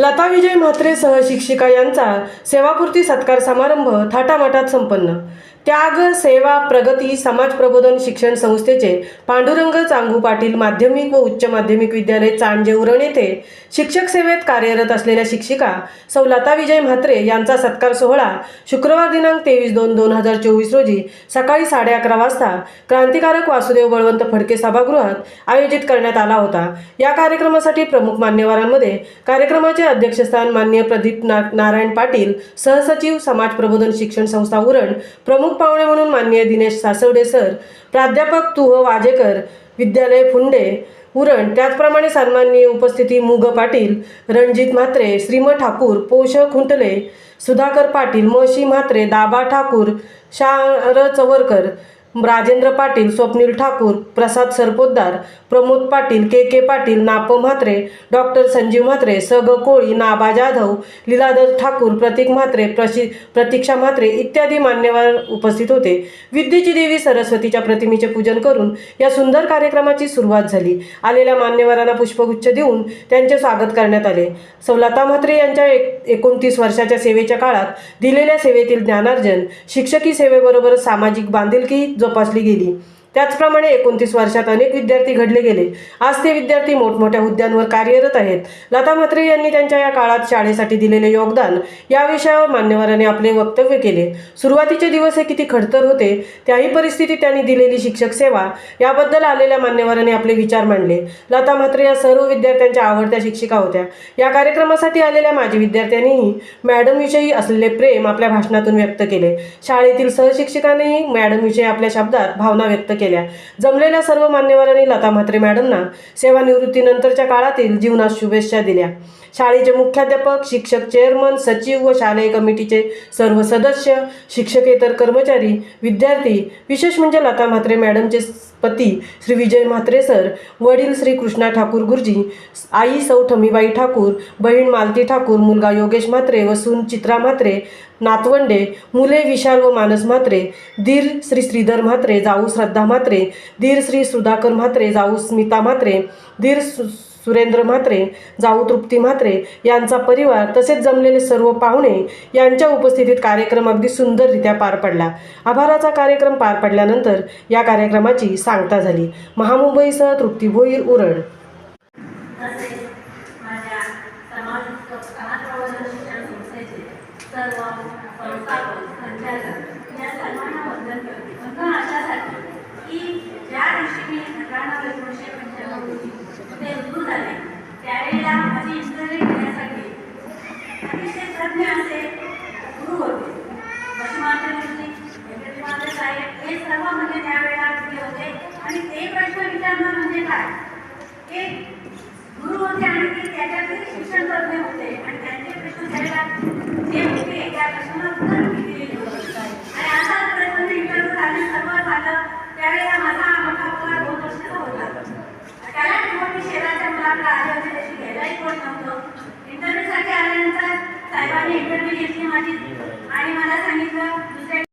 लता विजय म्हात्रे सहशिक्षिका यांचा सेवापूर्ती सत्कार समारंभ थाटामाटात संपन्न। त्याग, सेवा, प्रगती समाज प्रबोधन शिक्षण संस्थेचे पांडुरंग चांगू पाटील माध्यमिक व उच्च माध्यमिक विद्यालय चांजे उरण येथे शिक्षक सेवेत कार्यरत असलेल्या शिक्षिका सौ लता विजय म्हात्रे यांचा सत्कार सोहळा शुक्रवार दिनांक 23/2/2024 रोजी सकाळी 11:30 वाजता क्रांतिकारक वासुदेव बळवंत फडके सभागृहात आयोजित करण्यात आला होता। या कार्यक्रमासाठी प्रमुख मान्यवरांमध्ये कार्यक्रमाचे अध्यक्षस्थान माननीय प्रदीप नारायण पाटील, सहसचिव समाज प्रबोधन शिक्षण संस्था उरण, प्रमुख पाहुणे म्हणून माननीय दिनेश सासवडे सर, प्राध्यापक तुह वाजेकर, विद्यालय फुंडे उरण, त्याचप्रमाणे सन्माननीय उपस्थिती मुग पाटील, रणजित म्हात्रे, श्रीम ठाकूर, पोष खुंटले, सुधाकर पाटील, मशी म्हात्रे, दाबा ठाकूर, शार चवरकर, राजेंद्र पाटील, स्वप्नील ठाकूर, प्रसाद सरपोतदार, प्रमोद पाटील, के पाटील, नाप म्हात्रे, डॉक्टर संजीव म्हात्रे, सग कोळी, नाबा जाधव, लीलाधर ठाकूर, प्रतीक म्हात्रे, प्रतीक्षा म्हात्रे इत्यादी मान्यवर उपस्थित होते। विद्येची देवी सरस्वतीच्या प्रतिमेचे पूजन करून या सुंदर कार्यक्रमाची सुरुवात झाली। आलेल्या मान्यवरांना पुष्पगुच्छ देऊन त्यांचे स्वागत करण्यात आले। सौ लता म्हात्रे यांच्या 29 वर्षाच्या सेवेच्या काळात दिलेल्या सेवेतील ज्ञानार्जन, शिक्षकी सेवेबरोबर सामाजिक बांधिलकी जोपासली गेली। त्याचप्रमाणे 29 वर्षात अनेक विद्यार्थी घडले गेले। आज ते विद्यार्थी मोठमोठ्या हुद्द्यांवर कार्यरत आहेत। लता म्हात्रे यांनी त्यांच्या या काळात शाळेसाठी दिलेले योगदान या विषयावर मान्यवरांनी आपले वक्तव्य केले। सुरुवातीचे दिवस हे किती खडतर होते, त्याही परिस्थितीत त्यांनी दिलेली शिक्षक सेवा याबद्दल आलेल्या मान्यवरांनी आपले विचार मांडले। लता म्हात्रे या सर्व विद्यार्थ्यांच्या आवडत्या शिक्षिका होत्या। या कार्यक्रमासाठी आलेल्या माजी विद्यार्थ्यांनीही मॅडमविषयी असलेले प्रेम आपल्या भाषणातून व्यक्त केले। शाळेतील सहशिक्षकांनीही मॅडमविषयी आपल्या शब्दात भावना व्यक्त केल्या। जमलेल्या सर्व मान्यवरांनी लता म्हात्रे मॅडमना सेवानिवृत्तीनंतरच्या काळातील जीवनात शुभेच्छा दिल्या। शाळेचे मुख्याध्यापक, शिक्षक, चेअरमन, सचिव व शालेय कमिटीचे सर्व सदस्य, शिक्षकेतर कर्मचारी, विद्यार्थी, विशेष म्हणजे लता म्हात्रे मॅडमचे पती श्री विजय म्हात्रे सर, वडील श्री कृष्णा ठाकूर गुरुजी, आई सौ ठमीबाई ठाकूर, बहीण मालती ठाकूर, मुलगा योगेश म्हात्रे व सून चित्रा म्हात्रे, नातवंडे, मुले विशाल व मानस म्हात्रे, दीर श्री श्रीधर म्हात्रे, जाऊ श्रद्धा म्हात्रे, दीर श्री सुधाकर म्हात्रे, जाऊ स्मिता म्हात्रे, दीर सुरेंद्र म्हात्रे, जाऊ तृप्ती म्हात्रे यांचा परिवार तसेच जमलेले सर्व पाहुणे यांच्या उपस्थितीत कार्यक्रम अगदी सुंदररित्या पार पडला। आभाराचा कार्यक्रम पार पडल्यानंतर या कार्यक्रमाची सांगता झाली। महामुंबईसह तृप्ती भोईर, उरण। त्यावेळेला माझी इंजिनिअरिंग घेण्यासाठी अतिशय तज्ञ असे गुरु होते, बशीमाते साहेब, हे सर्व म्हणजे त्यावेळेला तिथे होते। आणि ते प्रश्न विचारणं म्हणजे काय, ते गुरु होते आणि ते त्याच्यातील शिक्षण तज्ञ होते आणि त्यांचे प्रश्न द्यायला जे होते त्या प्रश्नाला उत्तर दिलेले होते। आणि असाच प्रश्न इंटरव्ह्यू झाले, सर्व झालं। त्यावेळेला माझा मोठा मुलगा 2 वर्षाचा होता। त्याला मोठी शेजारच्या मुलाला आले होते, त्याची घ्यायलाही कोण नव्हतं। इंटरव्ह्यूसाठी आल्यानंतर साहेबांनी इंटरव्ह्यू घेतली माझी आणि मला सांगितलं दुसऱ्या